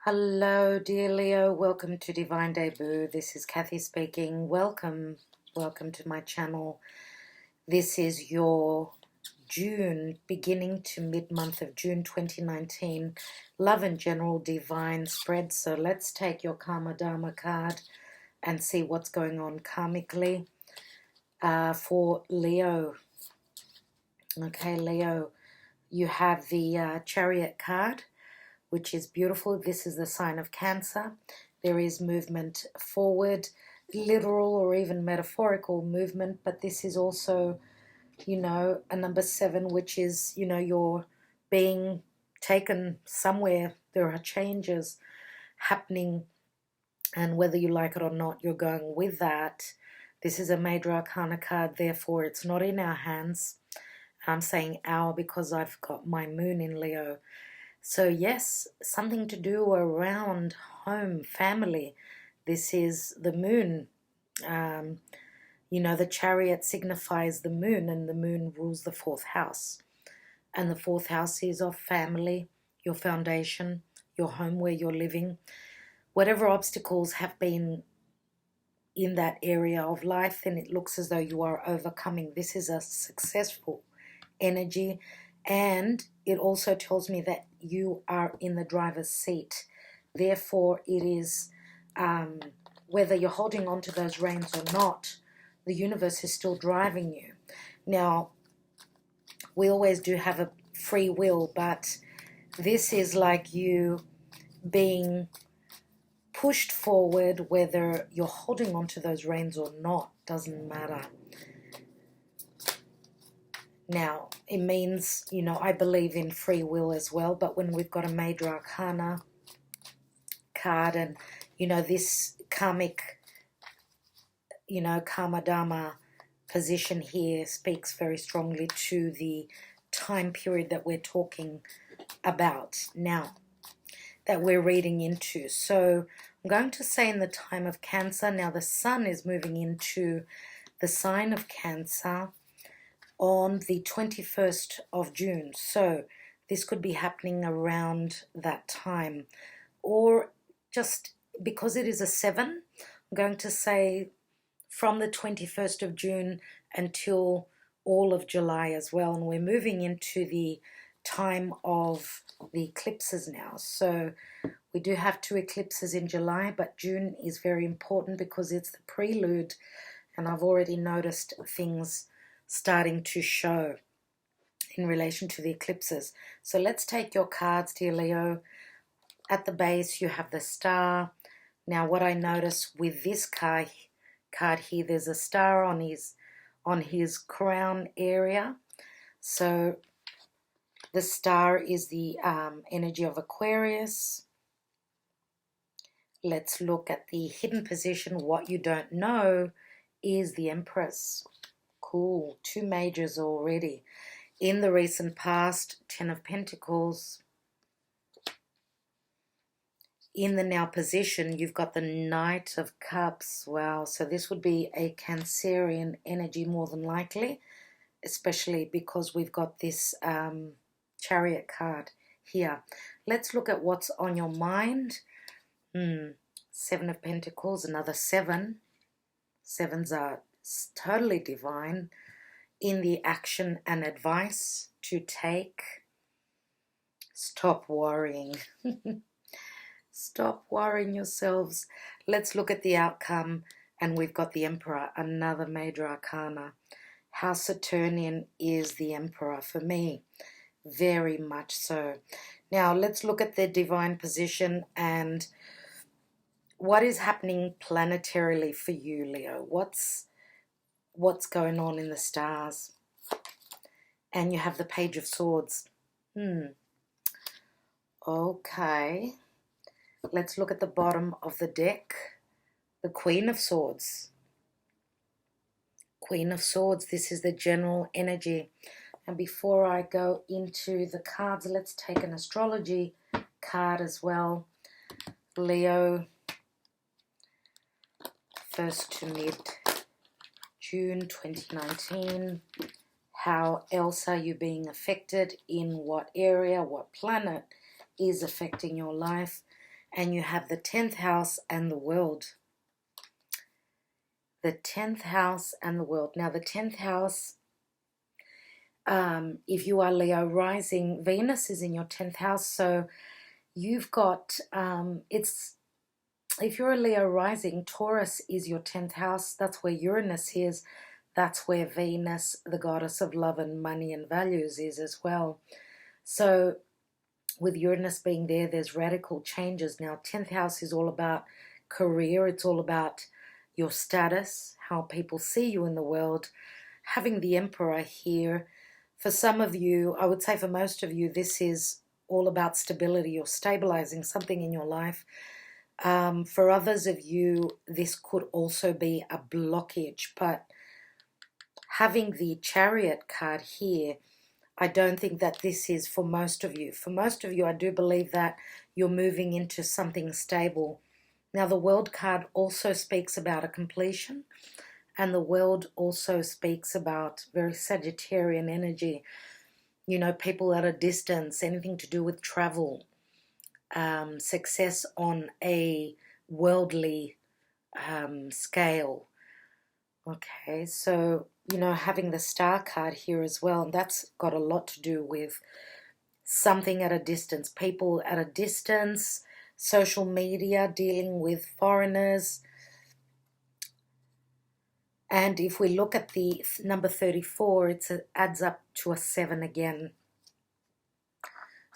Hello, dear Leo. Welcome to Divine Debut. This is Kathy speaking. Welcome to my channel. This is your June, beginning to mid-month of June 2019, Love and General Divine spread. So let's take your Karma Dharma card and see what's going on karmically for Leo. Okay, Leo, you have the Chariot card, which is beautiful. This is the sign of Cancer. There is movement forward, literal or even metaphorical movement, but this is also, a number 7, which is, you're being taken somewhere. There are changes happening, and whether you like it or not, you're going with that. This is a major arcana card, therefore it's not in our hands. I'm saying our because I've got my moon in Leo. So yes, something to do around home, family. This is the moon. The Chariot signifies the moon, and the moon rules the 4th house. And the 4th house is of family, your foundation, your home where you're living. Whatever obstacles have been in that area of life, then it looks as though you are overcoming. This is a successful energy. And it also tells me that you are in the driver's seat. Therefore, it is, whether you're holding on to those reins or not, the universe is still driving you. Now, we always do have a free will, but this is like you being pushed forward, whether you're holding on to those reins or not, doesn't matter. Now, it means, I believe in free will as well, but when we've got a major arcana card and, this karmic, karma dharma position here speaks very strongly to the time period that we're talking about now, that we're reading into. So I'm going to say in the time of Cancer. Now the sun is moving into the sign of Cancer on the 21st of June. So this could be happening around that time, or just because it is a 7, I'm going to say from the 21st of June until all of July as well. And we're moving into the time of the eclipses now. So we do have 2 eclipses in July, but June is very important because it's the prelude, and I've already noticed things starting to show in relation to the eclipses. So let's take your cards, dear Leo. At the base you have the star. Now what I notice with this card here, there's a star on his crown area. So the star is the energy of Aquarius. Let's look at the hidden position. What you don't know is the Empress. Cool, 2 majors already. In the recent past, 10 of Pentacles. In the now position, you've got the Knight of Cups. Wow, so this would be a Cancerian energy more than likely, especially because we've got this Chariot card here. Let's look at what's on your mind. 7 of Pentacles, another 7. 7s are totally divine in the action and advice to take. Stop worrying. Stop worrying yourselves. Let's look at the outcome, and we've got the Emperor, another major arcana. House Saturnian is the Emperor for me, very much so. Now let's look at the divine position and what is happening planetarily for you, Leo. What's going on in the stars? And you have the Page of Swords. Okay. Let's look at the bottom of the deck. The Queen of Swords. Queen of Swords, this is the general energy. And before I go into the cards, let's take an astrology card as well. Leo, 1st to mid-June 2019. How else are you being affected? In what area? What planet is affecting your life? and you have the 10th house and the world. The 10th house and the world. Now the 10th house, if you are Leo rising, Venus is in your 10th house, so you've got, if you're a Leo rising, Taurus is your 10th house. That's where Uranus is. That's where Venus, the goddess of love and money and values, is as well. So with Uranus being there, there's radical changes. Now 10th house is all about career. It's all about your status, how people see you in the world. Having the Emperor here, for some of you, I would say for most of you, this is all about stability or stabilizing something in your life. For others of you, this could also be a blockage, but having the Chariot card here, I don't think that this is for most of you. For most of you, I do believe that you're moving into something stable. Now, the World card also speaks about a completion, and the World also speaks about very Sagittarian energy. You know, people at a distance, anything to do with travel, success on a worldly scale. Okay, so, you know, having the Star card here as well, and that's got a lot to do with something at a distance, people at a distance, social media, dealing with foreigners. And if we look at the number 34, it adds up to a 7 again.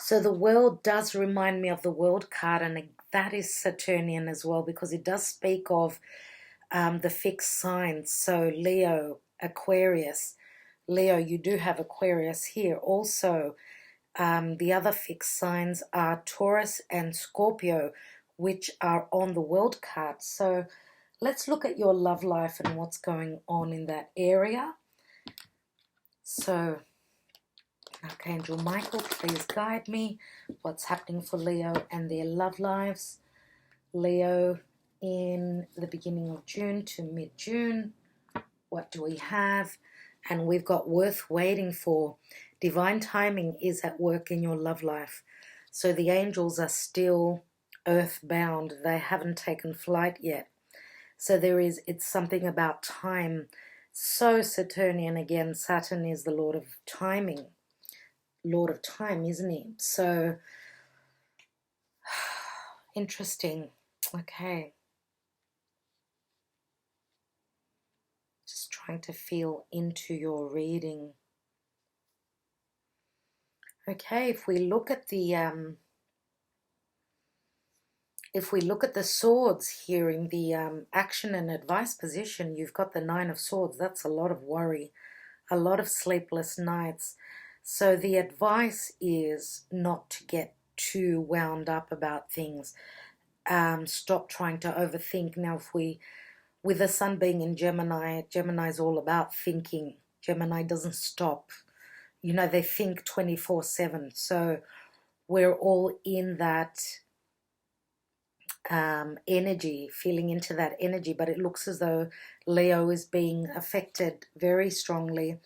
So the World does remind me of the World card, and that is Saturnian as well, because it does speak of the fixed signs. So Leo, Aquarius. Leo, you do have Aquarius here. Also, the other fixed signs are Taurus and Scorpio, which are on the World card. So let's look at your love life and what's going on in that area. So, Archangel Michael, please guide me. What's happening for Leo and their love lives? Leo in the beginning of June to mid-June. What do we have? And we've got worth waiting for. Divine timing is at work in your love life. So the angels are still earthbound. They haven't taken flight yet. So it's something about time. So Saturnian again. Saturn is the Lord of timing. Lord of time, isn't he? So interesting. Okay. Just trying to feel into your reading. Okay, if we look at the swords here in the action and advice position, you've got the 9 of Swords. That's a lot of worry, a lot of sleepless nights. So the advice is not to get too wound up about things. Stop trying to overthink. Now, with the sun being in Gemini, Gemini is all about thinking. Gemini doesn't stop. You know, they think 24/7. So we're all in that energy, feeling into that energy. But it looks as though Leo is being affected very strongly.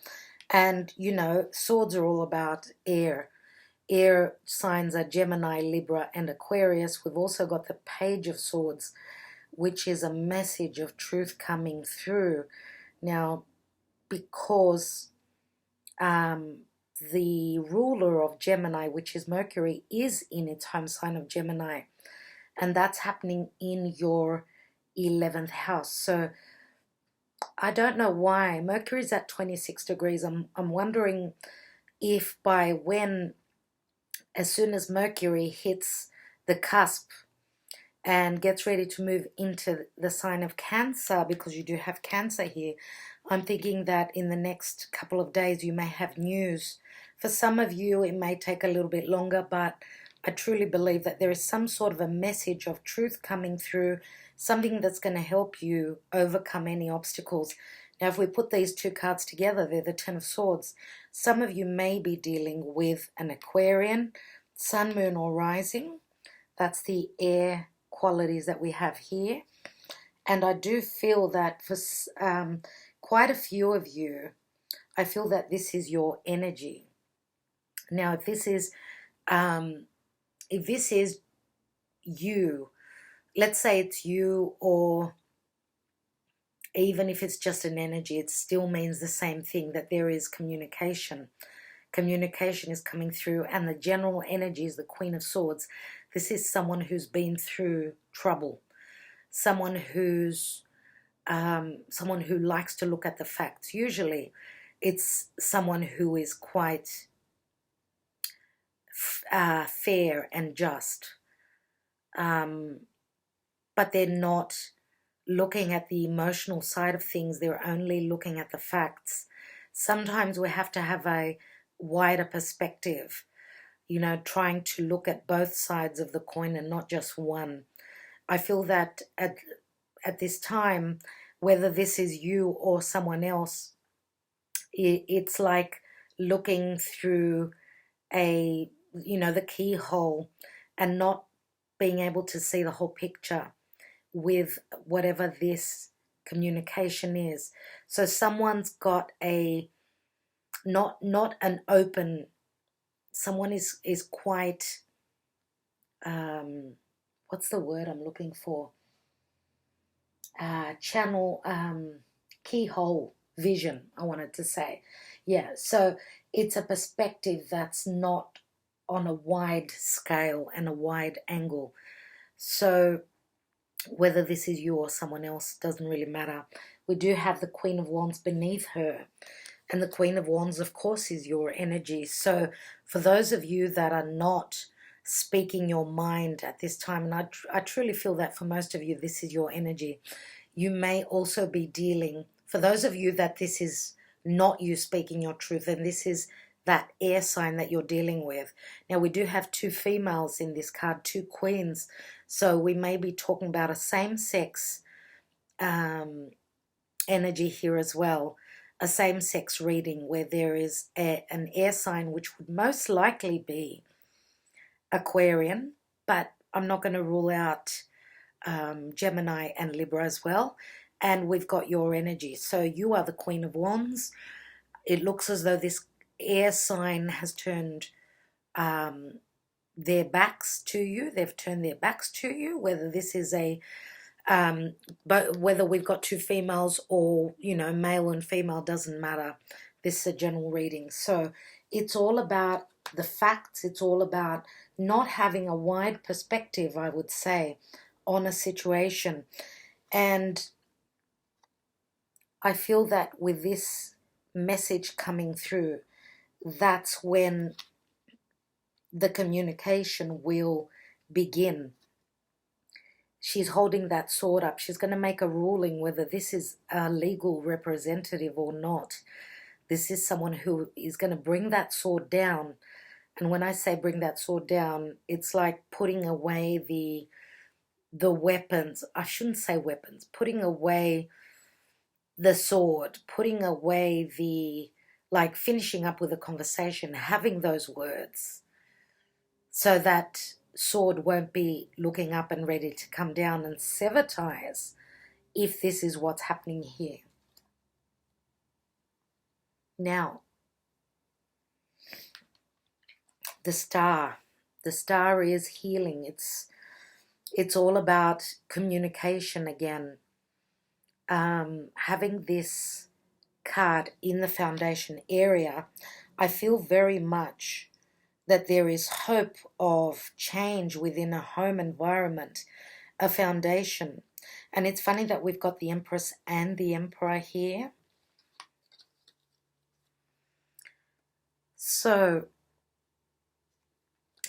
And, you know, swords are all about air. Air signs are Gemini, Libra, and Aquarius. We've also got the Page of Swords, which is a message of truth coming through. Now, because the ruler of Gemini, which is Mercury, is in its home sign of Gemini, and that's happening in your 11th house. So I don't know why. Mercury's at 26 degrees. I'm wondering if as soon as Mercury hits the cusp and gets ready to move into the sign of Cancer, because you do have Cancer here, I'm thinking that in the next couple of days you may have news. For some of you, it may take a little bit longer, but I truly believe that there is some sort of a message of truth coming through, something that's going to help you overcome any obstacles. Now, if we put these two cards together, they're the 10 of Swords. Some of you may be dealing with an Aquarian, Sun, Moon, or Rising. That's the air qualities that we have here. And I do feel that for quite a few of you, I feel that this is your energy. Now, if this is you, let's say it's you, or even if it's just an energy, it still means the same thing, that there is communication. Communication is coming through, and the general energy is the Queen of Swords. This is someone who's been through trouble, someone who likes to look at the facts. Usually it's someone who is quite fair and just, but they're not looking at the emotional side of things. They're only looking at the facts. Sometimes we have to have a wider perspective, you know, trying to look at both sides of the coin and not just one. I feel that at this time, whether this is you or someone else, it's like looking through a, you know, the keyhole and not being able to see the whole picture with whatever this communication is. So someone's got a not an open, someone is quite what's the word I'm looking for, channel, keyhole vision, I wanted to say. Yeah, so it's a perspective that's not on a wide scale and a wide angle. So whether this is you or someone else doesn't really matter. We do have the Queen of Wands beneath her, and the Queen of Wands, of course, is your energy. So for those of you that are not speaking your mind at this time, and I truly feel that for most of you, this is your energy. You may also be dealing, for those of you that this is not you speaking your truth, and this is that air sign that you're dealing with. Now, we do have two females in this card, two queens, so we may be talking about a same-sex energy here as well, a same-sex reading where there is an air sign, which would most likely be Aquarian, but I'm not going to rule out Gemini and Libra as well. And we've got your energy. So you are the Queen of Wands. It looks as though this air sign has turned their backs to you. They've turned their backs to you, whether this is a but whether we've got two females or, you know, male and female, doesn't matter. This is a general reading. So it's all about the facts. It's all about not having a wide perspective, I would say, on a situation. And I feel that with this message coming through, that's when the communication will begin. She's holding that sword up. She's going to make a ruling whether this is a legal representative or not. This is someone who is going to bring that sword down. And when I say bring that sword down, it's like putting away the weapons. I shouldn't say weapons. Putting away the sword. Putting away the, like finishing up with a conversation, having those words, so that sword won't be looking up and ready to come down and sever ties if this is what's happening here. Now, the star. The star is healing. It's all about communication again. Having this card in the foundation area, I feel very much that there is hope of change within a home environment, a foundation. And it's funny that we've got the Empress and the Emperor here. So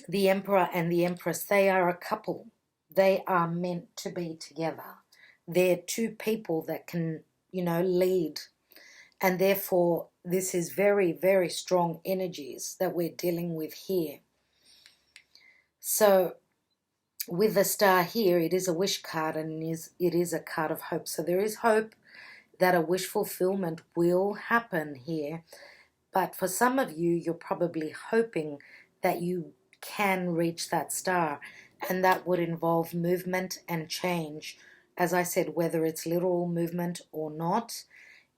the Emperor and the Empress, they are a couple. They are meant to be together. They're two people that can, you know, lead. And therefore, this is very, very strong energies that we're dealing with here. So with the star here, it is a wish card, and it is a card of hope. So there is hope that a wish fulfillment will happen here. But for some of you, you're probably hoping that you can reach that star, and that would involve movement and change. As I said, whether it's literal movement or not,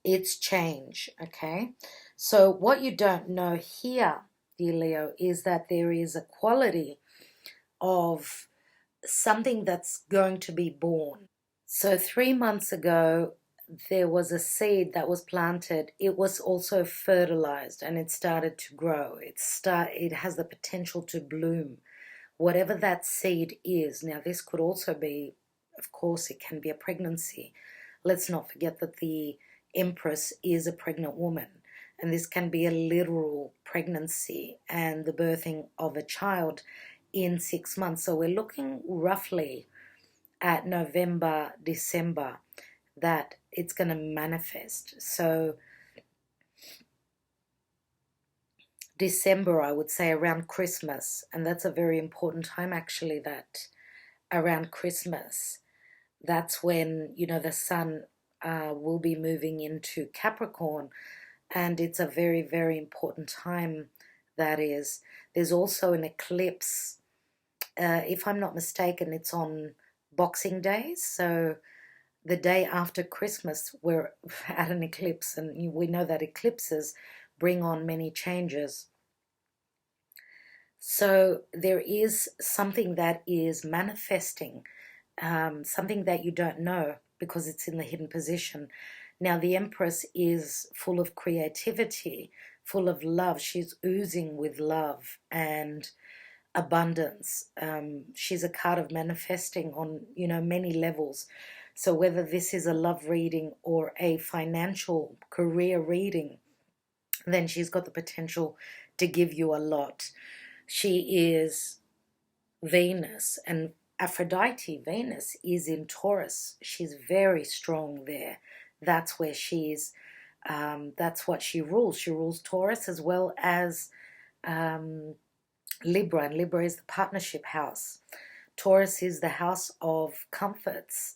it's change, okay? So what you don't know here, dear Leo, is that there is a quality of something that's going to be born. So 3 months ago, there was a seed that was planted. It was also fertilized and it started to grow. It has the potential to bloom. Whatever that seed is, now this could also be, of course, it can be a pregnancy. Let's not forget that the Empress is a pregnant woman, and this can be a literal pregnancy and the birthing of a child in 6 months. So we're looking roughly at November, December, that it's going to manifest. So December, I would say around Christmas, and that's a very important time actually, that around Christmas, that's when, you know, the sun will be moving into Capricorn, and it's a very, very important time. That is, there's also an eclipse. If I'm not mistaken, it's on Boxing Day, so the day after Christmas, we're at an eclipse, and we know that eclipses bring on many changes. So there is something that is manifesting, something that you don't know because it's in the hidden position. Now, the Empress is full of creativity, full of love. She's oozing with love and abundance. She's a card of manifesting on, you know, many levels. So whether this is a love reading or a financial career reading, then she's got the potential to give you a lot. She is Venus, and Aphrodite, Venus, is in Taurus. She's very strong there. That's where she's, that's what she rules. She rules Taurus as well as Libra, and Libra is the partnership house. Taurus is the house of comforts.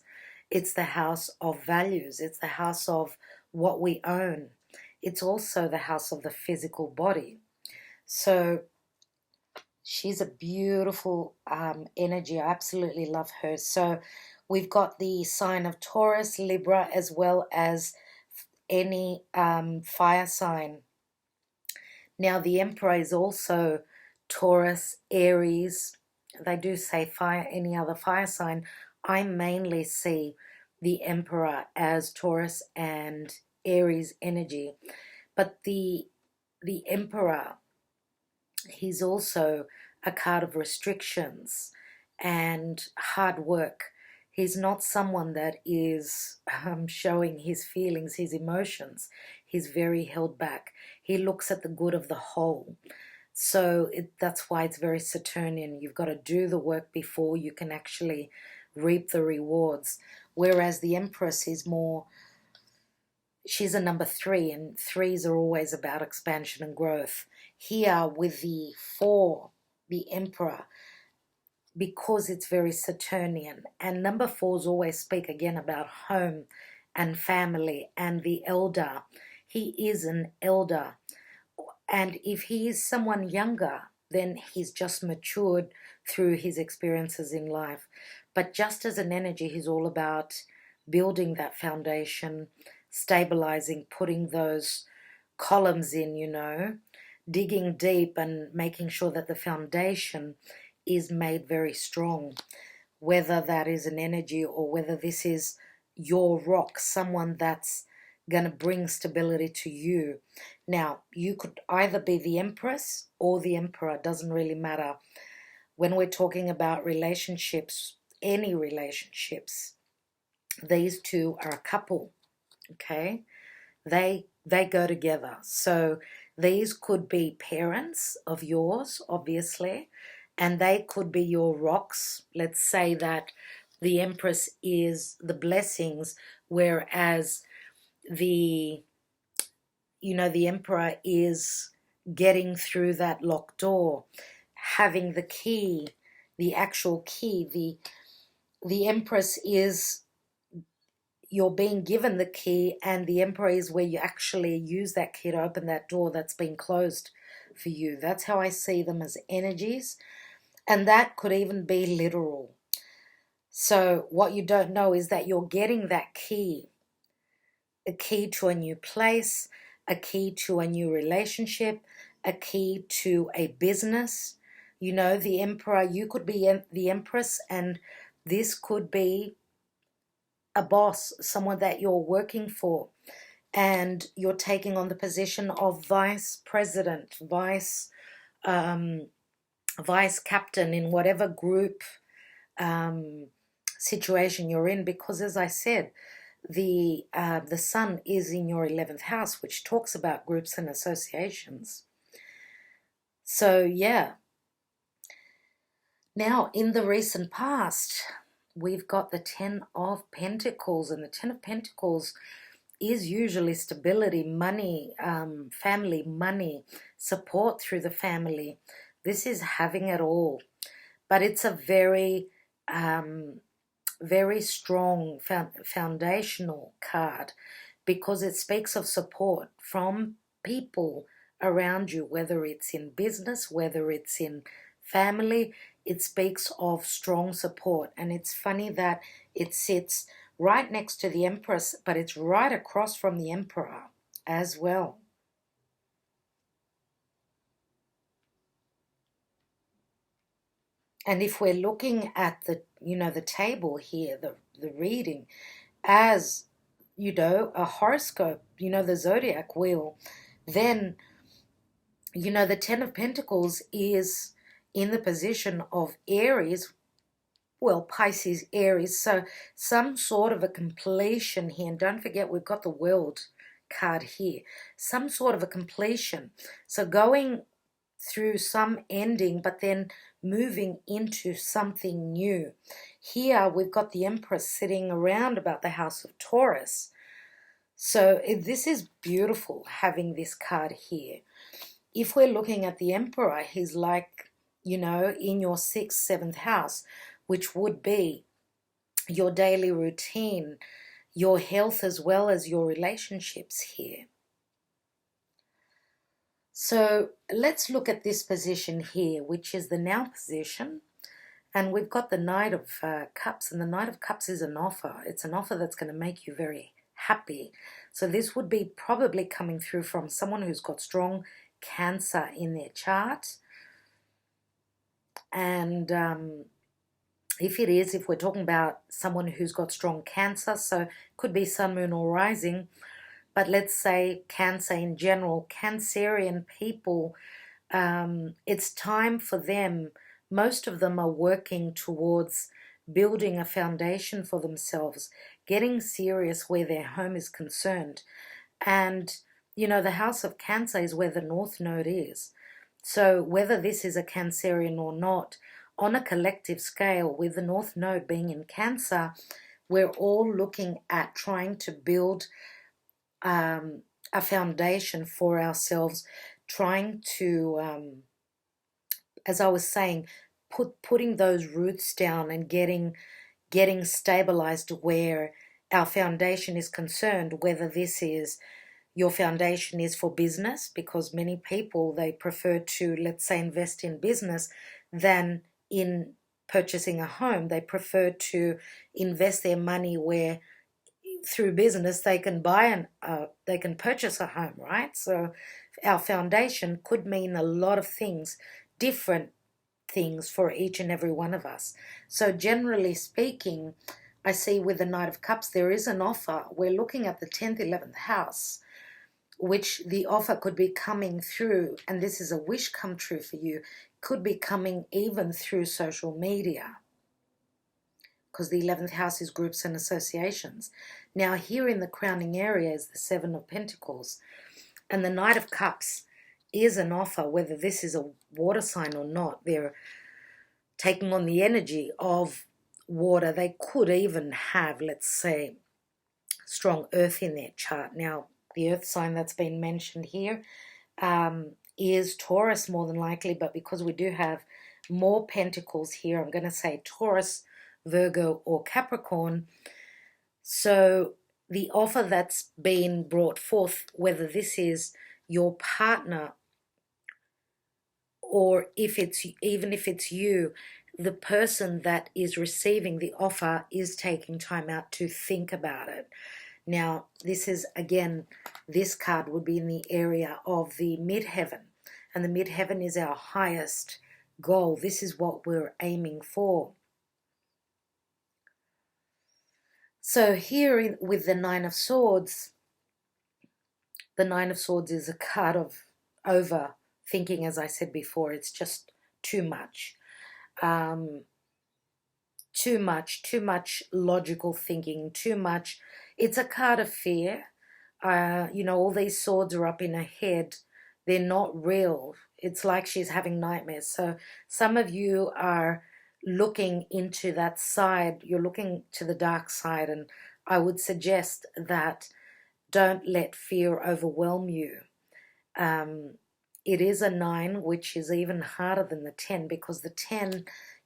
It's the house of values. It's the house of what we own. It's also the house of the physical body. So she's a beautiful energy. I absolutely love her. So we've got the sign of Taurus, Libra, as well as any fire sign. Now, the Emperor is also Taurus, Aries. They do say fire, any other fire sign. I mainly see the Emperor as Taurus and Aries energy. But the Emperor, he's also a card of restrictions and hard work. He's not someone that is showing his feelings, his emotions. He's very held back. He looks at the good of the whole. So that's why it's very Saturnian. You've got to do the work before you can actually reap the rewards. Whereas the Empress is more, she's a number 3, and 3s are always about expansion and growth. Here with the 4, the Emperor, because it's very Saturnian, and number 4s always speak again about home and family and the elder. He is an elder, and if he is someone younger, then he's just matured through his experiences in life. But just as an energy, he's all about building that foundation, stabilizing, putting those columns in, you know, digging deep and making sure that the foundation is made very strong. Whether that is an energy or whether this is your rock, someone that's going to bring stability to you. Now, you could either be the Empress or the Emperor, doesn't really matter. When we're talking about relationships, any relationships, these two are a couple, okay? They go together. So these could be parents of yours, obviously, and they could be your rocks. Let's say that the Empress is the blessings, whereas the, you know, the Emperor is getting through that locked door, having the key, the actual key. The Empress is, you're being given the key, and the Emperor is where you actually use that key to open that door that's been closed for you. That's how I see them as energies, and that could even be literal. So what you don't know is that you're getting that key, a key to a new place, a key to a new relationship, a key to a business. You know, the Emperor, you could be the Empress, and this could be a boss, someone that you're working for, and you're taking on the position of vice president, vice captain in whatever group situation you're in, because as I said, the sun is in your 11th house, which talks about groups and associations. So yeah. Now, in the recent past, we've got the 10 of Pentacles, and the 10 of Pentacles is usually stability, money, family, money, support through the family. This is having it all, but it's a very, very strong foundational card, because it speaks of support from people around you, whether it's in business, whether it's in family. It speaks of strong support. And it's funny that it sits right next to the Empress, but it's right across from the Emperor as well. And if we're looking at the, you know, the table here, the reading, as, you know, a horoscope, you know, the zodiac wheel, then, you know, the 10 of Pentacles is in the position of Aries, well, Pisces, Aries, so some sort of a completion here. And don't forget, we've got the World card here, some sort of a completion. So going through some ending, but then moving into something new. Here we've got the Empress sitting around about the house of Taurus. So this is beautiful, having this card here. If we're looking at the Emperor, he's like, you know, in your 6th, 7th house, which would be your daily routine, your health, as well as your relationships here. So let's look at this position here, which is the now position. And we've got the Knight of Cups, and the Knight of Cups is an offer. It's an offer that's going to make you very happy. So this would be probably coming through from someone who's got strong Cancer in their chart. And if we're talking about someone who's got strong Cancer, so could be Sun, Moon, or Rising, but let's say Cancer in general, Cancerian people, it's time for them. Most of them are working towards building a foundation for themselves, getting serious where their home is concerned. And, you know, the house of Cancer is where the North Node is. So whether this is a Cancerian or not, on a collective scale, with the North Node being in Cancer, we're all looking at trying to build a foundation for ourselves, trying to, as I was saying, putting those roots down and getting stabilized where our foundation is concerned, whether this is your foundation is for business, because many people, they prefer to, let's say, invest in business than in purchasing a home. They prefer to invest their money where through business they can they can purchase a home, right? So our foundation could mean a lot of things, different things for each and every one of us. So generally speaking, I see with the Knight of Cups, there is an offer. We're looking at the 10th, 11th house, which the offer could be coming through, and this is a wish come true for you, could be coming even through social media, because the 11th house is groups and associations. Now here in the crowning area is the 7 of Pentacles, and the Knight of Cups is an offer, whether this is a water sign or not. They're taking on the energy of water. They could even have, let's say, strong earth in their chart. Now, the earth sign that's been mentioned here is Taurus more than likely, but because we do have more pentacles here, I'm going to say Taurus, Virgo, or Capricorn. So the offer that's been brought forth, whether this is your partner or even if it's you, the person that is receiving the offer is taking time out to think about it. Now, this is, again, this card would be in the area of the midheaven. And the midheaven is our highest goal. This is what we're aiming for. So here with the Nine of Swords, the Nine of Swords is a card of overthinking, as I said before. It's just too much. Too much logical thinking, too much. It's a card of fear. You know, all these swords are up in her head. They're not real. It's like she's having nightmares. So some of you are looking into that side. You're looking to the dark side, and I would suggest that don't let fear overwhelm you. It is a 9, which is even harder than the 10, because the 10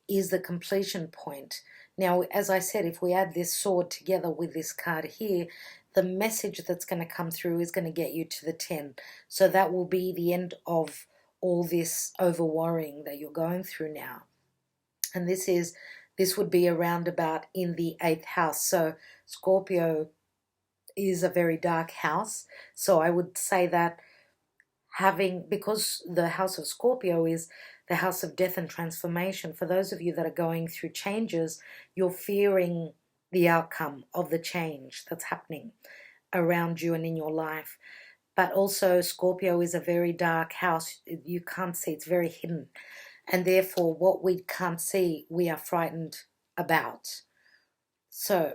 is the completion point. Now, as I said, if we add this sword together with this card here, the message that's going to come through is going to get you to the 10. So that will be the end of all this over worrying that you're going through now. And this would be around about in the 8th house. So Scorpio is a very dark house. So I would say that because the house of Scorpio is the house of death and transformation, for those of you that are going through changes, you're fearing the outcome of the change that's happening around you and in your life. But also Scorpio is a very dark house. You can't see, it's very hidden. And therefore what we can't see, we are frightened about. So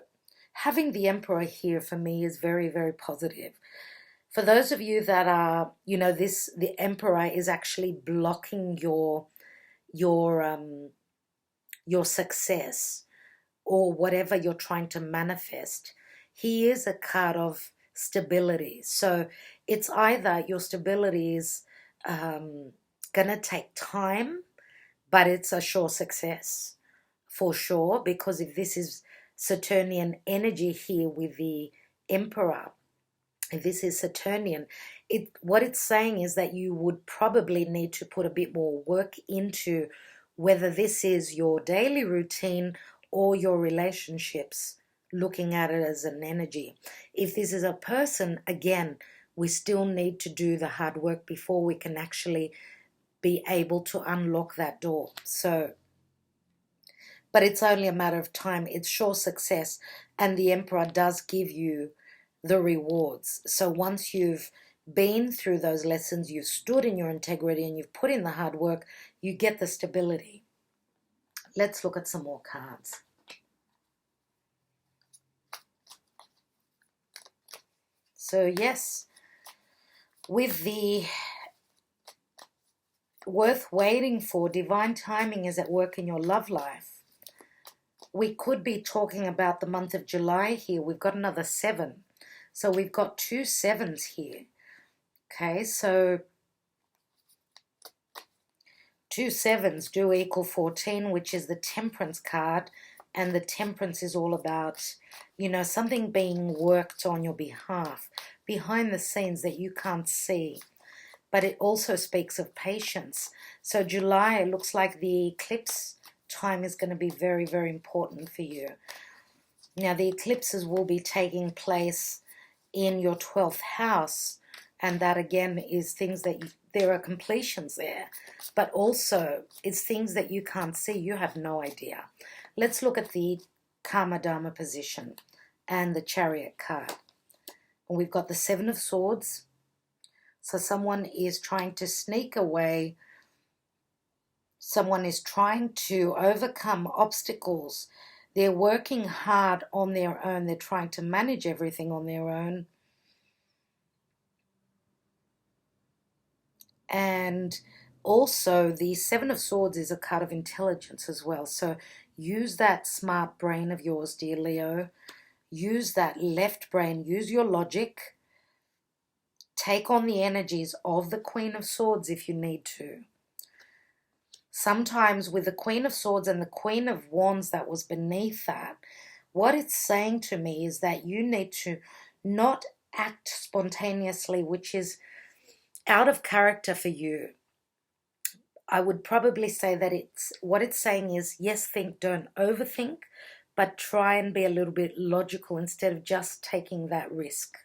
having the Emperor here for me is very, very positive. For those of you that are, you know, the Emperor is actually blocking your success or whatever you're trying to manifest. He is a card of stability. So it's either your stability is going to take time, but it's a sure success for sure, because if this is Saturnian energy here with the Emperor, if this is Saturnian, what it's saying is that you would probably need to put a bit more work into whether this is your daily routine or your relationships, looking at it as an energy. If this is a person, again, we still need to do the hard work before we can actually be able to unlock that door. So, but it's only a matter of time. It's sure success, and the Emperor does give you the rewards. So once you've been through those lessons, you've stood in your integrity and you've put in the hard work, you get the stability. Let's look at some more cards. So yes, with the worth waiting for, divine timing is at work in your love life. We could be talking about the month of July here. We've got another 7. So we've got 2 7s here. Okay, so 2 7s do equal 14, which is the Temperance card. And the Temperance is all about, you know, something being worked on your behalf, behind the scenes that you can't see. But it also speaks of patience. So July looks like the eclipse time is going to be very, very important for you. Now the eclipses will be taking place in your 12th house, and that again is things that there are completions there, but also it's things that you can't see. You have no idea. Let's look at the Karma Dharma position and the Chariot card. And we've got the 7 of Swords. So someone is trying to sneak away. Someone is trying to overcome obstacles. They're working hard on their own. They're trying to manage everything on their own. And also the 7 of Swords is a card of intelligence as well. So use that smart brain of yours, dear Leo. Use that left brain. Use your logic. Take on the energies of the Queen of Swords if you need to. Sometimes with the Queen of Swords and the Queen of Wands that was beneath that, what it's saying to me is that you need to not act spontaneously, which is out of character for you. I would probably say that what it's saying is, yes, think, don't overthink, but try and be a little bit logical instead of just taking that risk.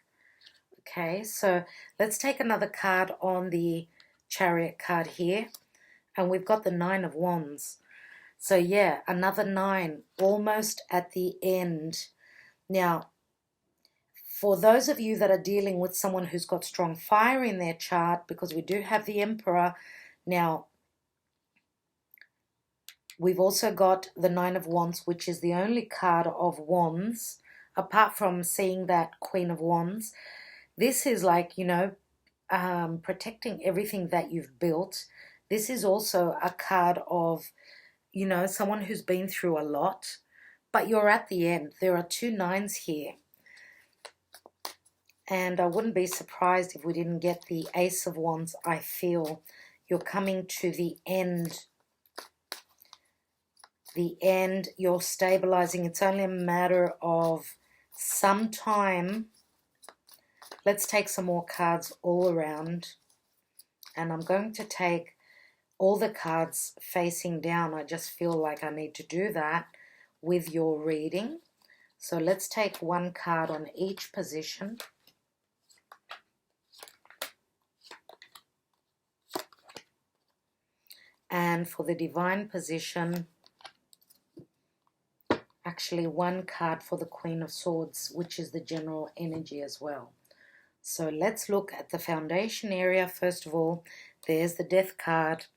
Okay, so let's take another card on the Chariot card here. And we've got the Nine of Wands. So yeah, another 9, almost at the end. Now, for those of you that are dealing with someone who's got strong fire in their chart, because we do have the Emperor. Now, we've also got the Nine of Wands, which is the only card of Wands, apart from seeing that Queen of Wands. This is like, you know, protecting everything that you've built. This is also a card of, you know, someone who's been through a lot, but you're at the end. There are 2 9s here. And I wouldn't be surprised if we didn't get the Ace of Wands. I feel you're coming to the end. The end, you're stabilizing. It's only a matter of some time. Let's take some more cards all around. And I'm going to take all the cards facing down. I just feel like I need to do that with your reading. So let's take one card on each position. And for the divine position, actually one card for the Queen of Swords, which is the general energy as well. So let's look at the foundation area. First of all, there's the Death card.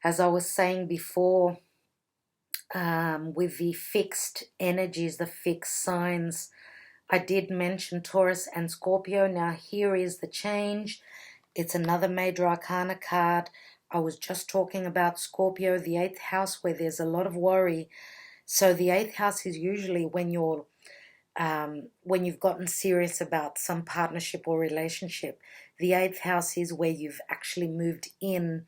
As I was saying before, with the fixed energies, the fixed signs, I did mention Taurus and Scorpio. Now here is the change. It's another major arcana card. I was just talking about Scorpio, the 8th house, where there's a lot of worry. So the 8th house is usually when you're when you've gotten serious about some partnership or relationship. The 8th house is where you've actually moved in.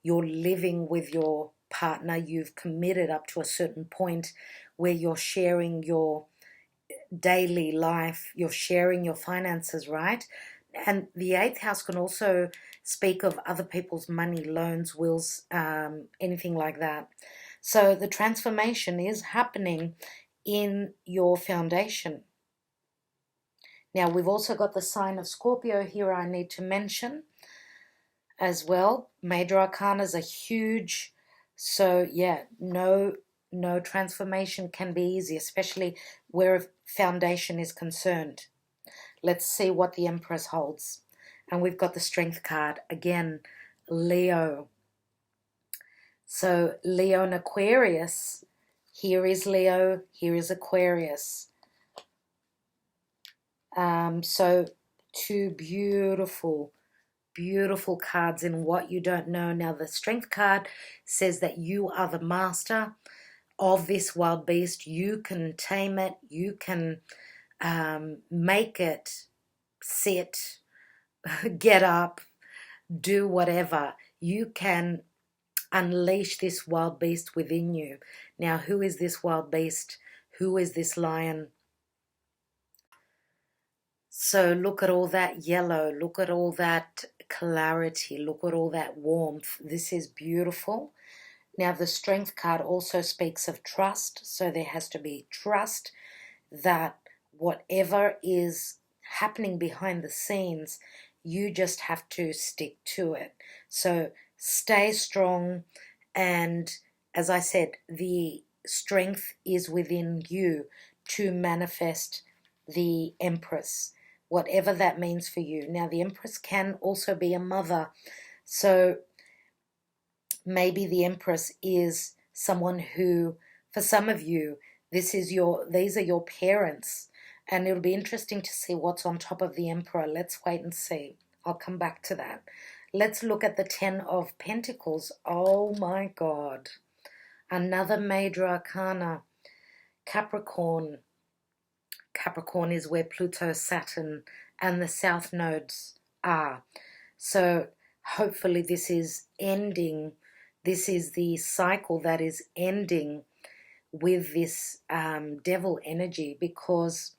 You're living with your partner. You've committed up to a certain point where you're sharing your daily life. You're sharing your finances, right? And the 8th house can also speak of other people's money, loans, wills, anything like that. So the transformation is happening in your foundation. Now, we've also got the sign of Scorpio here I need to mention as well. Major arcanas are huge. So, yeah, no transformation can be easy, especially where a foundation is concerned. Let's see what the Empress holds. And we've got the Strength card. Again, Leo. So Leo and Aquarius. Here is Leo. Here is Aquarius. So 2 beautiful, beautiful cards in What You Don't Know. Now the Strength card says that you are the master of this wild beast. You can tame it. You can make it sit, get up, do whatever. You can unleash this wild beast within you. Now, who is this wild beast? Who is this lion? So look at all that yellow. Look at all that clarity. Look at all that warmth. This is beautiful. Now, the Strength card also speaks of trust. So there has to be trust that whatever is happening behind the scenes, you just have to stick to it. So stay strong. And as I said, the strength is within you to manifest the Empress, whatever that means for you. Now, the Empress can also be a mother. So maybe the Empress is someone who, for some of you, these are your parents. And it'll be interesting to see what's on top of the Emperor. Let's wait and see. I'll come back to that. Let's look at the 10 of Pentacles. Oh my God. Another major arcana. Capricorn. Capricorn is where Pluto, Saturn, and the South nodes are. So hopefully this is ending. This is the cycle that is ending with this devil energy, because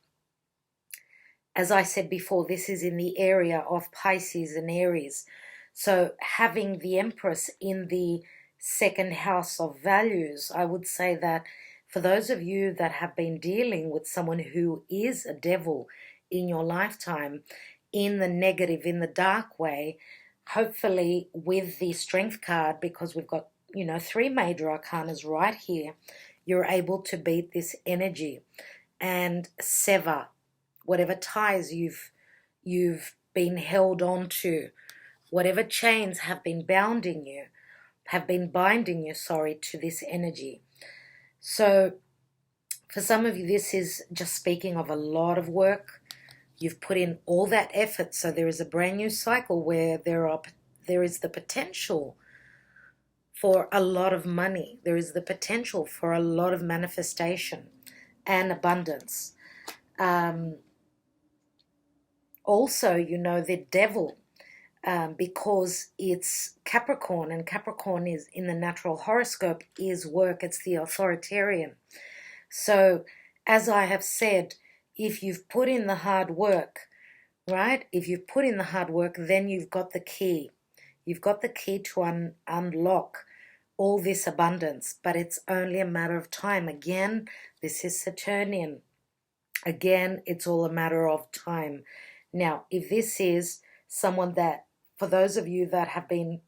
as I said before, this is in the area of Pisces and Aries. So having the Empress in the 2nd house of values, I would say that for those of you that have been dealing with someone who is a devil in your lifetime, in the negative, in the dark way, hopefully with the Strength card, because we've got, you know, 3 major arcanas right here, you're able to beat this energy and sever whatever ties you've been held on to, whatever chains have been binding you, to this energy. So for some of you, this is just speaking of a lot of work. You've put in all that effort, so there is a brand new cycle where there is the potential for a lot of money. There is the potential for a lot of manifestation and abundance. Also, you know, the devil, because it's Capricorn, and Capricorn is in the natural horoscope is work. It's the authoritarian. So as I have said, if you've put in the hard work, right? If you've put in the hard work, then you've got the key. You've got the key to unlock all this abundance, but it's only a matter of time. Again, this is Saturnian. Again, it's all a matter of time. Now, if this is someone that, for those of you that have been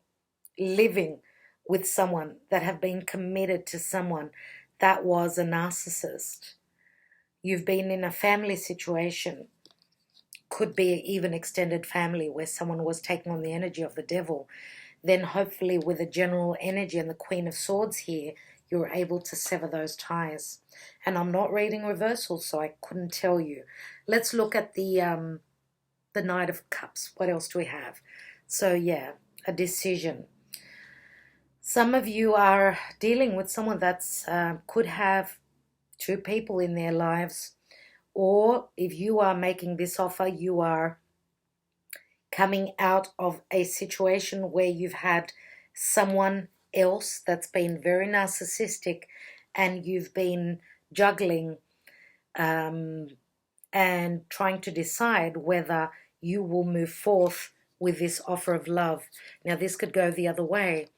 living with someone, that have been committed to someone that was a narcissist, you've been in a family situation, could be even extended family, where someone was taking on the energy of the devil, then hopefully with the general energy and the Queen of Swords here, you're able to sever those ties. And I'm not reading reversals, so I couldn't tell you. Let's look at the Knight of Cups. What else do we have? So yeah, a decision. Some of you are dealing with someone that's could have 2 people in their lives, or if you are making this offer, you are coming out of a situation where you've had someone else that's been very narcissistic, and you've been juggling and trying to decide whether you will move forth with this offer of love. Now, this could go the other way,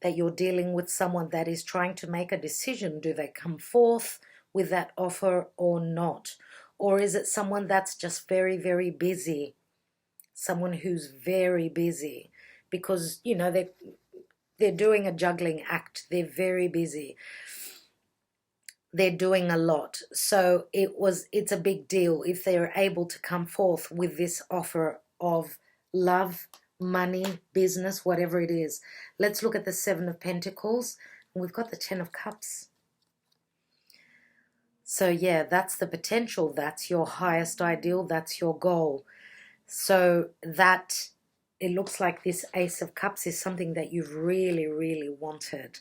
that you're dealing with someone that is trying to make a decision. Do they come forth with that offer or not? Or is it someone that's just very, very busy? Someone who's very busy because, you know, they're doing a juggling act. They're very busy. They're doing a lot. So it's a big deal if they're able to come forth with this offer of love, money, business, whatever it is. Let's look at the 7 of Pentacles. And we've got the 10 of Cups. So yeah, that's the potential. That's your highest ideal. That's your goal. So that, it looks like this Ace of Cups is something that you've really, really wanted.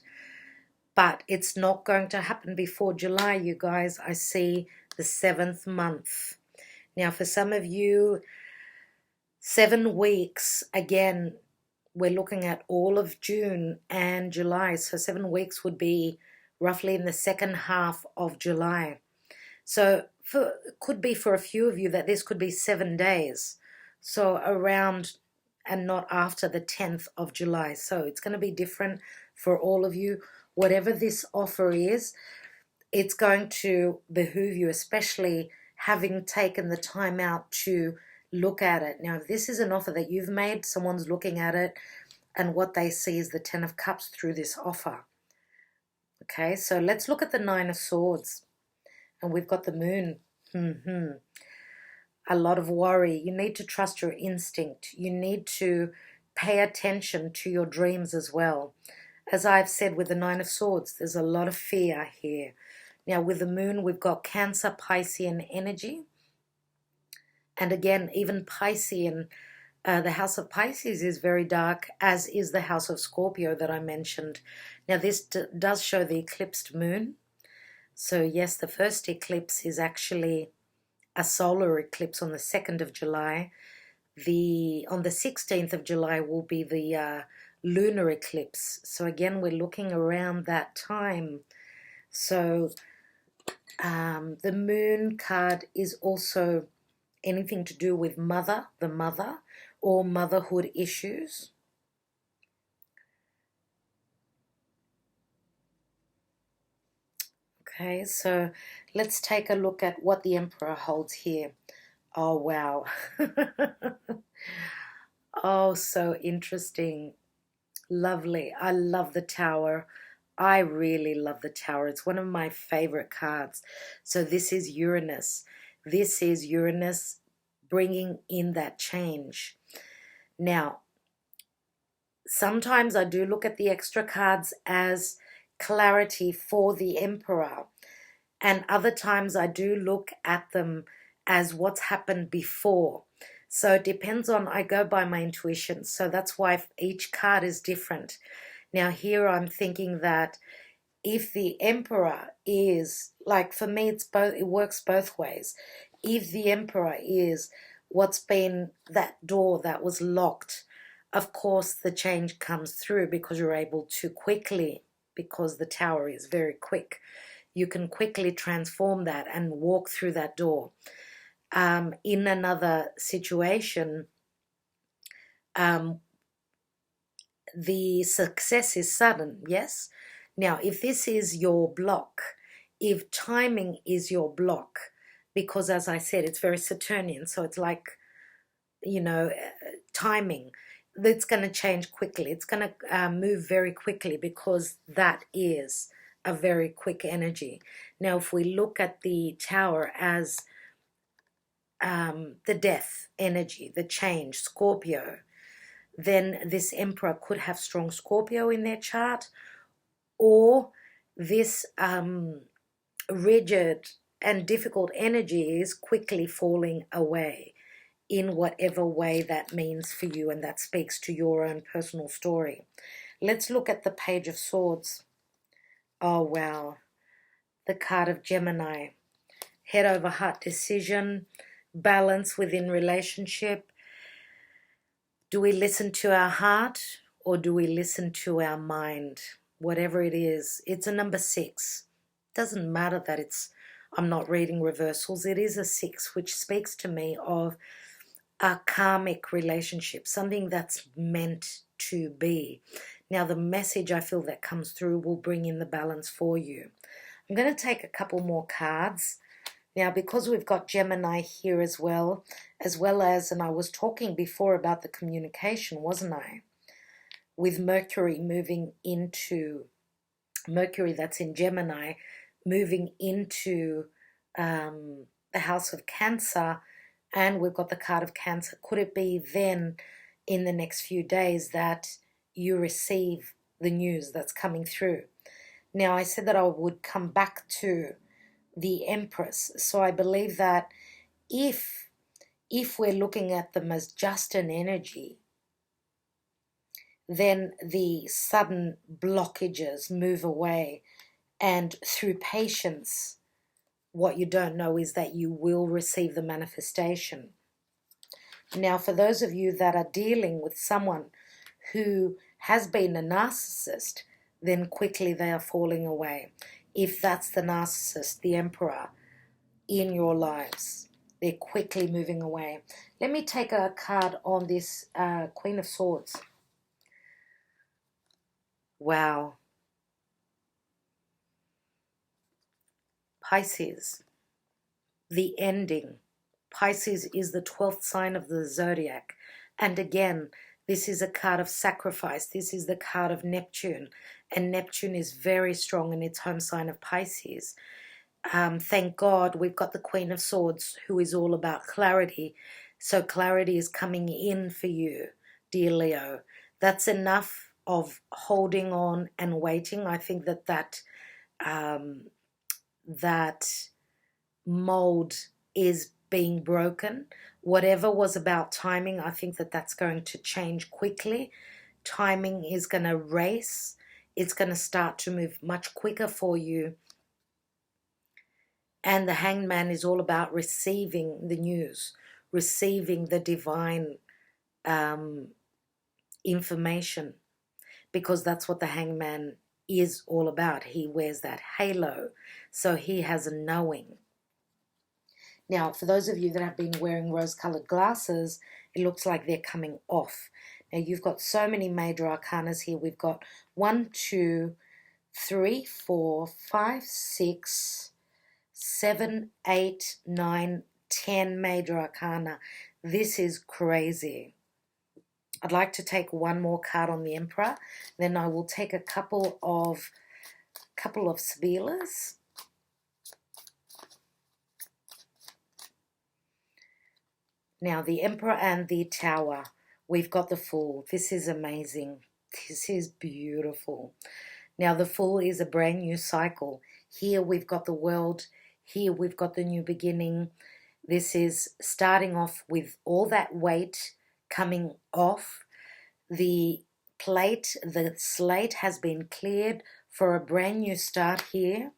But it's not going to happen before July, you guys. I see the 7th month. Now, for some of you, 7 weeks, again, we're looking at all of June and July. So 7 weeks would be roughly in the second half of July. So could be for a few of you that this could be 7 days. So around and not after the 10th of July. So it's going to be different for all of you. Whatever this offer is, it's going to behoove you, especially having taken the time out to look at it. Now, if this is an offer that you've made, someone's looking at it, and what they see is the 10 of Cups through this offer. Okay, so let's look at the 9 of Swords. And we've got the Moon. A lot of worry. You need to trust your instinct. You need to pay attention to your dreams as well. As I've said with the 9 of Swords, there's a lot of fear here. Now with the Moon, we've got Cancer, Piscean energy. And again, even Piscean, the house of Pisces is very dark, as is the house of Scorpio that I mentioned. Now this does show the eclipsed moon. So yes, the first eclipse is actually a solar eclipse on the 2nd of July. On the 16th of July will be the lunar eclipse. So again, we're looking around that time. So the Moon card is also anything to do with the mother, or motherhood issues. Okay, so let's take a look at what the Emperor holds here. Oh, wow. Oh, so interesting. Lovely. I love the Tower. I really love the Tower. It's one of my favorite cards. So this is Uranus. This is Uranus bringing in that change. Now, sometimes I do look at the extra cards as clarity for the Emperor, and other times I do look at them as what's happened before. So it depends on, I go by my intuition. So that's why each card is different. Now here I'm thinking that if the Emperor is, like for me, it's both, it works both ways. If the Emperor is what's been that door that was locked, of course the change comes through because you're able to quickly, because the Tower is very quick, you can quickly transform that and walk through that door. In another situation, the success is sudden, yes? Now, if this is your block, if timing is your block, because as I said, it's very Saturnian, so it's like, you know, timing, it's going to change quickly. It's going to move very quickly because that is a very quick energy. Now, if we look at the Tower as the death energy, the change, Scorpio, then this Emperor could have strong Scorpio in their chart, or this rigid and difficult energy is quickly falling away in whatever way that means for you, and that speaks to your own personal story. Let's look at the Page of Swords. Oh, wow. The card of Gemini. Head over heart decision, balance within relationship. Do we listen to our heart or do we listen to our mind? Whatever it is, it's a number 6. Doesn't matter that it's, I'm not reading reversals. It is a 6, which speaks to me of a karmic relationship, something that's meant to be. Now, the message I feel that comes through will bring in the balance for you. I'm going to take a couple more cards. Now, because we've got Gemini here as well as, and I was talking before about the communication, wasn't I? With Mercury moving into, Mercury that's in Gemini, moving into the house of Cancer, and we've got the card of Cancer. Could it be then in the next few days that you receive the news that's coming through? Now, I said that I would come back to the Empress. So I believe that if we're looking at them as just an energy, then the sudden blockages move away, and through patience, what you don't know is that you will receive the manifestation. Now, for those of you that are dealing with someone who has been a narcissist, then quickly they are falling away. If that's the narcissist, the Emperor in your lives, they're quickly moving away. Let me take a card on this Queen of Swords. Wow. Pisces, the ending. Pisces is the 12th sign of the zodiac. And again, this is a card of sacrifice. This is the card of Neptune. And Neptune is very strong in its home sign of Pisces. Thank God we've got the Queen of Swords, who is all about clarity. So clarity is coming in for you, dear Leo. That's enough of holding on and waiting. I think that mold is being broken. Whatever was about timing, I think that's going to change quickly. Timing is going to race. It's going to start to move much quicker for you. And the Hanged Man is all about receiving the news, receiving the divine information, because that's what the Hanged Man is all about. He wears that halo, so he has a knowing. Now, for those of you that have been wearing rose-colored glasses, it looks like they're coming off. Now, you've got so many major arcanas here. We've got 1, 2, 3, 4, 5, 6, 7, 8, 9, 10 major arcana. This is crazy. I'd like to take one more card on the Emperor. Then I will take a couple of SIBILLAS. Now, the Emperor and the Tower. We've got the Fool. This is amazing. This is beautiful. Now, the Fool is a brand new cycle. Here we've got the world. Here we've got the new beginning. This is starting off with all that weight coming off. The plate, the slate has been cleared for a brand new start here.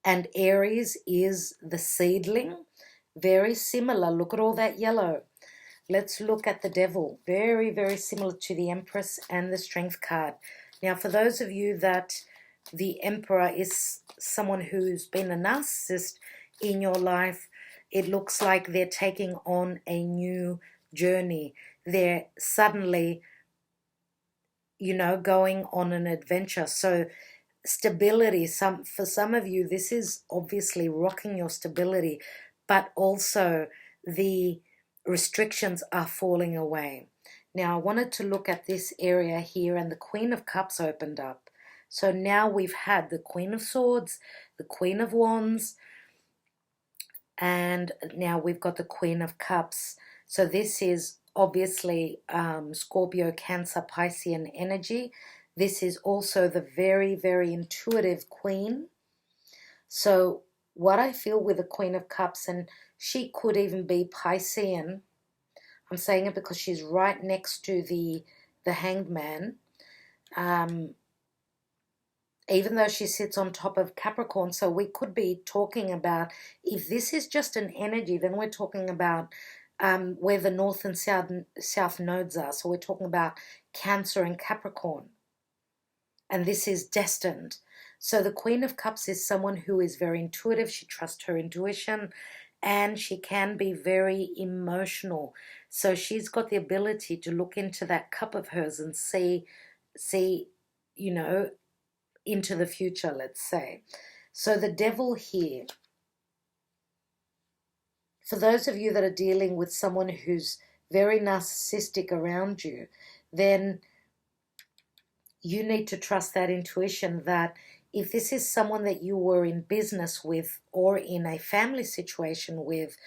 And Aries is the seedling. Very similar. Look at all that yellow. Let's look at the Devil. Very, very similar to the Empress and the Strength card. Now, for those of you that the Emperor is someone who's been a narcissist in your life, it looks like they're taking on a new journey. They're suddenly, going on an adventure. So stability, for some of you, this is obviously rocking your stability, but also the restrictions are falling away. Now, I wanted to look at this area here, and the Queen of Cups opened up. So now we've had the Queen of Swords, the Queen of Wands, and now we've got the Queen of Cups. So this is obviously Scorpio, Cancer, Piscean energy. This is also the very, very intuitive Queen. So what I feel with the Queen of Cups, and she could even be Piscean. I'm saying it because she's right next to the Hanged Man. Even though she sits on top of Capricorn, so we could be talking about, if this is just an energy, then we're talking about where the North and South nodes are. So we're talking about Cancer and Capricorn. And this is destined. So the Queen of Cups is someone who is very intuitive. She trusts her intuition, and she can be very emotional. So she's got the ability to look into that cup of hers and see, into the future, let's say. So the Devil here, for those of you that are dealing with someone who's very narcissistic around you, then you need to trust that intuition, that if this is someone that you were in business with or in a family situation with,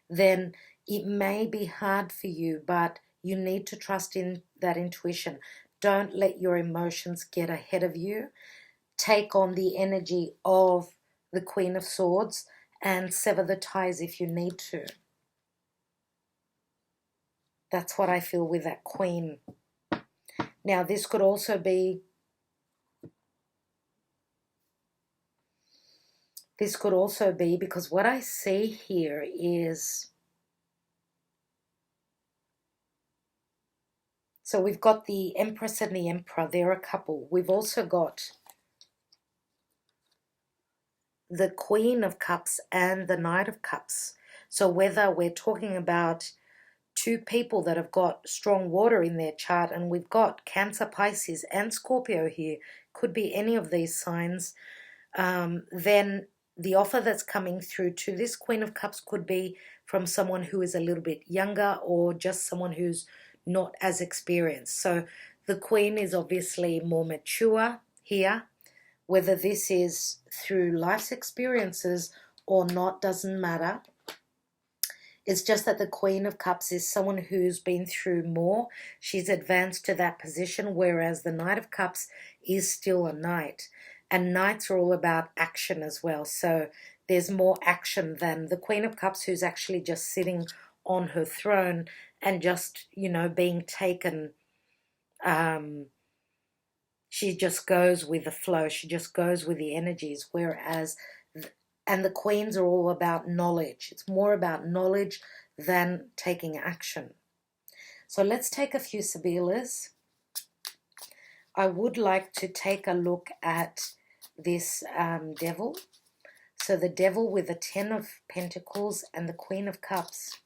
then it may be hard for you, but you need to trust in that intuition. Don't let your emotions get ahead of you. Take on the energy of the Queen of Swords and sever the ties if you need to. That's what I feel with that Queen. Now, this could also be, because what I see here is, so we've got the Empress and the Emperor. They're a couple. We've also got the Queen of Cups and the Knight of Cups. So whether we're talking about two people that have got strong water in their chart, and we've got Cancer, Pisces, and Scorpio here, could be any of these signs, then the offer that's coming through to this Queen of Cups could be from someone who is a little bit younger, or just someone who's not as experienced. So the Queen is obviously more mature here. Whether this is through life's experiences or not doesn't matter. It's just that the Queen of Cups is someone who's been through more. She's advanced to that position, whereas the Knight of Cups is still a knight. And knights are all about action as well. So there's more action than the Queen of Cups, who's actually just sitting on her throne and just, being taken. She just goes with the flow. She just goes with the energies. And the Queens are all about knowledge. It's more about knowledge than taking action. So let's take a few SIBILLAS. I would like to take a look at this Devil. So the Devil with the 10 of Pentacles and the Queen of Cups.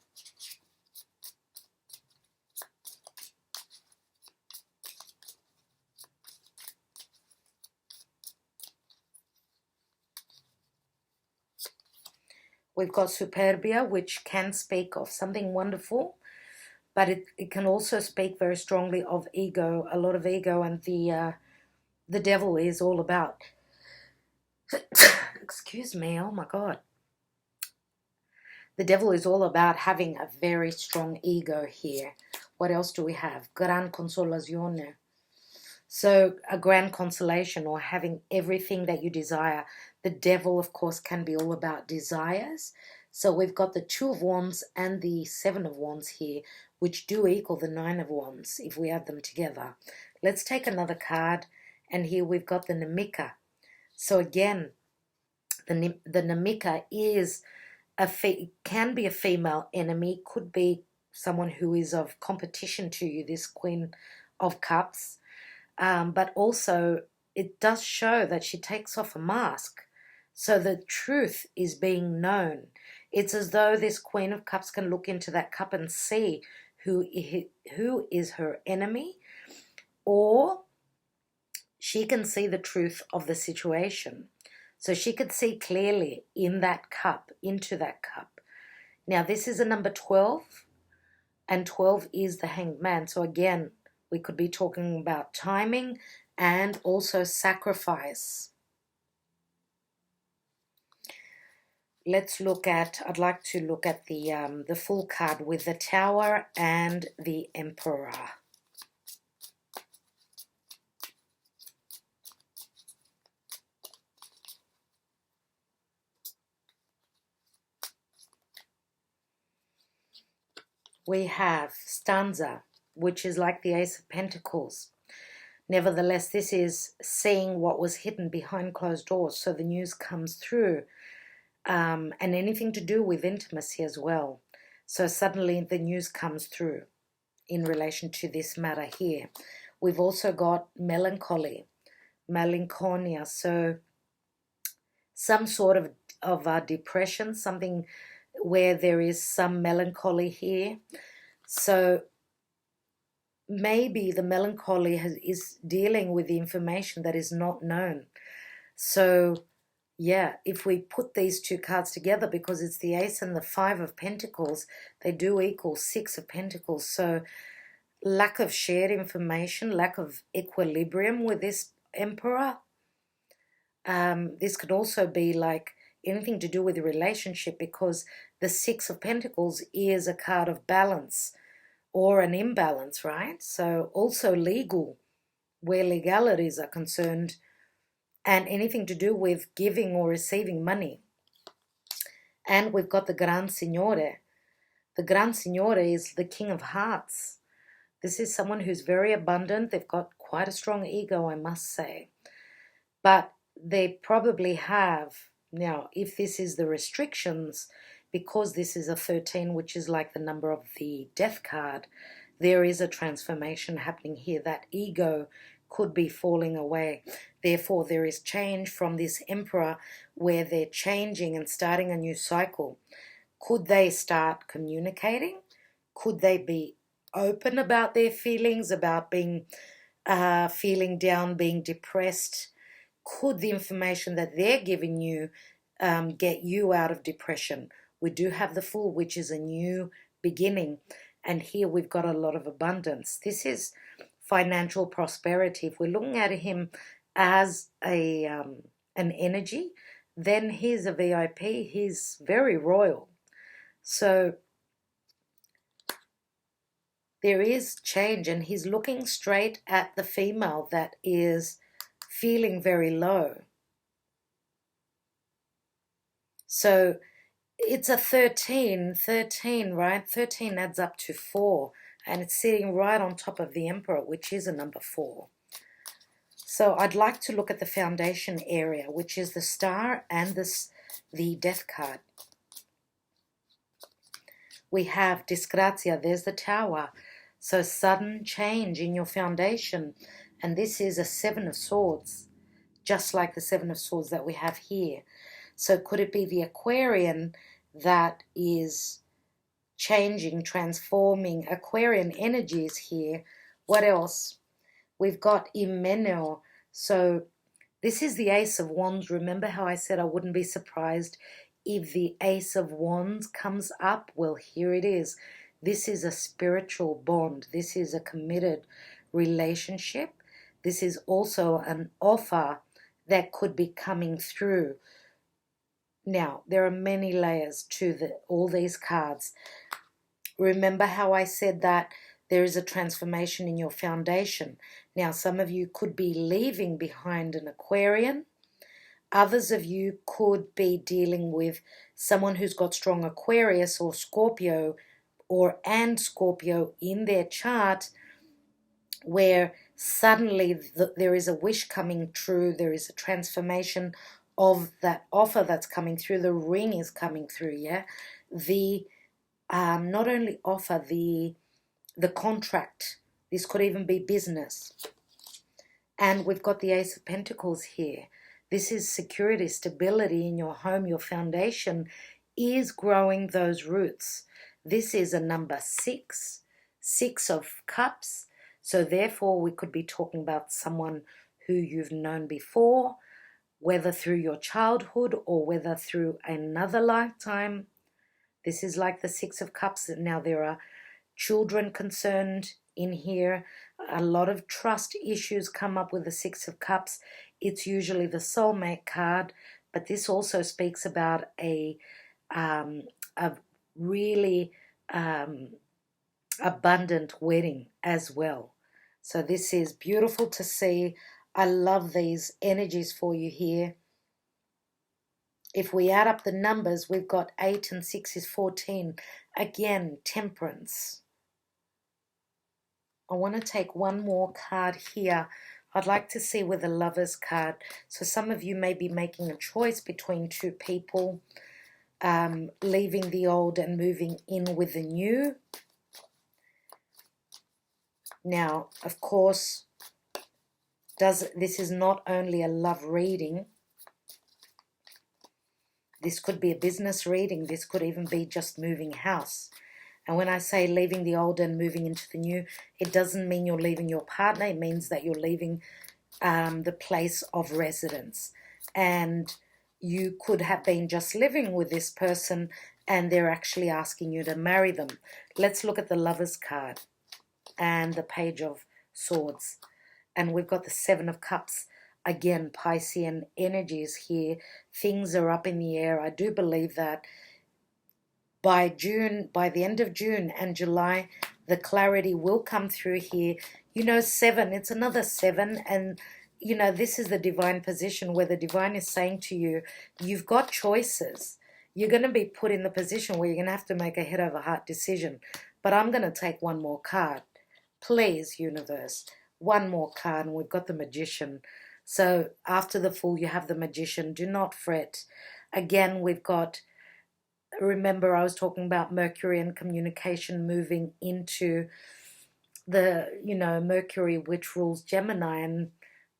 We've got Superbia, which can speak of something wonderful. but it can also speak very strongly of ego, a lot of ego, and the devil is all about, excuse me, oh my God. The devil is all about having a very strong ego here. What else do we have? Gran consolazione. So a grand consolation, or having everything that you desire. The devil, of course, can be all about desires. So we've got the 2 of Wands and the 7 of Wands here, which do equal the 9 of Wands if we add them together. Let's take another card, and here we've got the Nemica. So again, the Nemica is can be a female enemy, could be someone who is of competition to you, this Queen of Cups. But also it does show that she takes off a mask. So the truth is being known. It's as though this Queen of Cups can look into that cup and see who is her enemy, or she can see the truth of the situation. So she could see clearly in that cup, into that cup. Now this is a number 12, and 12 is the Hanged Man. So again, we could be talking about timing and also sacrifice. I'd like to look at the full card with the Tower and the Emperor. We have stanza, which is like the Ace of Pentacles. Nevertheless, this is seeing what was hidden behind closed doors, so the news comes through, and anything to do with intimacy as well. So suddenly the news comes through in relation to this matter here. We've also got melancholy, melancholia, so some sort of depression, something where there is some melancholy here. So maybe the melancholy is dealing with the information that is not known. So yeah, if we put these 2 cards together, because it's the Ace and the 5 of Pentacles, they do equal 6 of Pentacles. So lack of shared information, lack of equilibrium with this Emperor. This could also be like anything to do with the relationship, because the 6 of Pentacles is a card of balance or an imbalance, right? So also legal, where legalities are concerned, and anything to do with giving or receiving money. And we've got the Gran Signore. The Gran Signore is the King of Hearts. This is someone who's very abundant. They've got quite a strong ego, I must say. But they probably have, now, if this is the restrictions, because this is a 13, which is like the number of the death card, there is a transformation happening here. That ego could be falling away. Therefore, there is change from this Emperor, where they're changing and starting a new cycle. Could they start communicating? Could they be open about their feelings, about being feeling down, being depressed? Could the information that they're giving you get you out of depression? We do have the Fool, which is a new beginning, and here we've got a lot of abundance. This is financial prosperity. If we're looking at him as an energy, then he's a VIP. He's very royal. So there is change, and he's looking straight at the female that is feeling very low. So it's a 13, right? 13 adds up to 4, and it's sitting right on top of the Emperor, which is a number 4. So I'd like to look at the foundation area, which is the Star and the Death card. We have Disgrazia, there's the Tower. So sudden change in your foundation. And this is a 7 of Swords, just like the 7 of Swords that we have here. So could it be the Aquarian that is changing, transforming? Aquarian energies here. What else? We've got Imeno. So this is the Ace of Wands. Remember how I said I wouldn't be surprised if the Ace of Wands comes up? Well, here it is. This is a spiritual bond. This is a committed relationship. This is also an offer that could be coming through. Now, there are many layers to all these cards. Remember how I said that there is a transformation in your foundation. Now, some of you could be leaving behind an Aquarian. Others of you could be dealing with someone who's got strong Aquarius or Scorpio and Scorpio in their chart, where suddenly there is a wish coming true. There is a transformation of that offer that's coming through. The ring is coming through, yeah? The not only offer, the contract. This could even be business. And we've got the Ace of Pentacles here. This is security, stability in your home. Your foundation is growing those roots. This is a number 6, 6 of Cups. So therefore, we could be talking about someone who you've known before, whether through your childhood or whether through another lifetime. This is like the 6 of Cups. Now there are children concerned in here. A lot of trust issues come up with the 6 of Cups. It's usually the soulmate card, but this also speaks about a really abundant wedding as well. So this is beautiful to see. I love these energies for you here. If we add up the numbers, we've got 8 and 6 is 14. Again, temperance. I want to take one more card here. I'd like to see with the Lovers card. So some of you may be making a choice between two people, leaving the old and moving in with the new. Now, of course, this is not only a love reading. This could be a business reading. This could even be just moving house. And when I say leaving the old and moving into the new, it doesn't mean you're leaving your partner. It means that you're leaving the place of residence. And you could have been just living with this person and they're actually asking you to marry them. Let's look at the Lovers card and the Page of Swords. And we've got the 7 of Cups. Again, Piscean energies here. Things are up in the air. I do believe that by the end of June and July, the clarity will come through here. You know, 7, it's another 7. And, you know, this is the divine position where the divine is saying to you, you've got choices. You're going to be put in the position where you're going to have to make a head over heart decision. But I'm going to take one more card. Please, universe, one more card. And we've got the Magician. So after the Fool, you have the Magician. Do not fret. Again, we've got, remember I was talking about Mercury and communication moving into the, you know, Mercury, which rules Gemini. And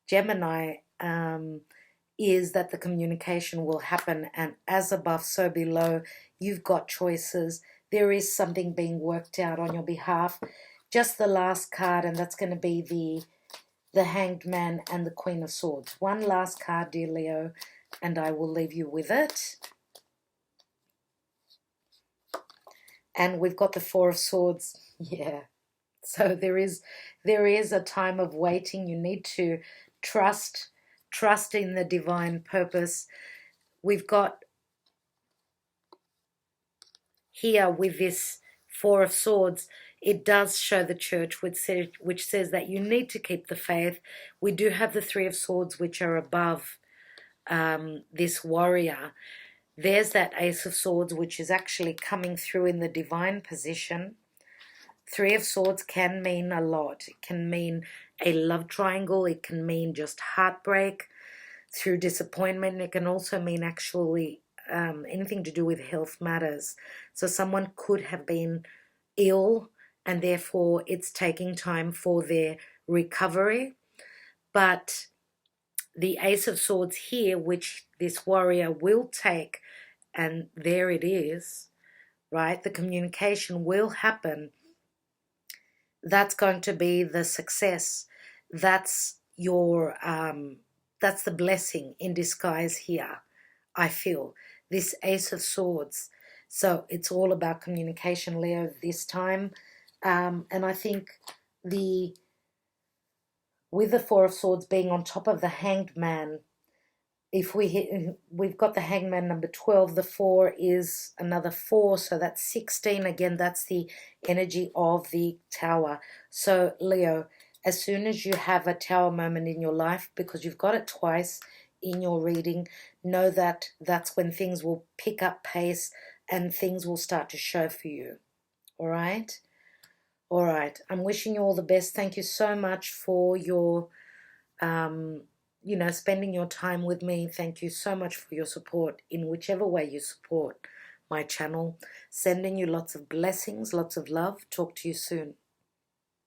Gemini is that the communication will happen. And as above, so below. You've got choices. There is something being worked out on your behalf. Just the last card, and that's going to be the Hanged Man and the Queen of Swords. One last card, dear Leo, and I will leave you with it. And we've got the 4 of Swords. Yeah. So there is a time of waiting. You need to trust in the divine purpose. We've got here with this 4 of Swords, it does show the Church, which says that you need to keep the faith. We do have the 3 of Swords, which are above this warrior. There's that Ace of Swords, which is actually coming through in the divine position. 3 of Swords can mean a lot. It can mean a love triangle. It can mean just heartbreak through disappointment. It can also mean actually anything to do with health matters. So someone could have been ill and therefore it's taking time for their recovery. But the Ace of Swords here, which this warrior will take, and there it is, right? The communication will happen. That's going to be the success. That's your, that's the blessing in disguise here, I feel. This Ace of Swords So it's all about communication, Leo, this time. And I think with the Four of Swords being on top of the Hanged Man, if we've got the Hangman number 12, the 4 is another 4, so that's 16. Again, that's the energy of the Tower. So Leo, as soon as you have a Tower moment in your life, because you've got it twice in your reading, know that that's when things will pick up pace and things will start to show for you. All right? All right. I'm wishing you all the best. Thank you so much for your spending your time with me. Thank you so much for your support in whichever way you support my channel. Sending you lots of blessings, lots of love. Talk to you soon.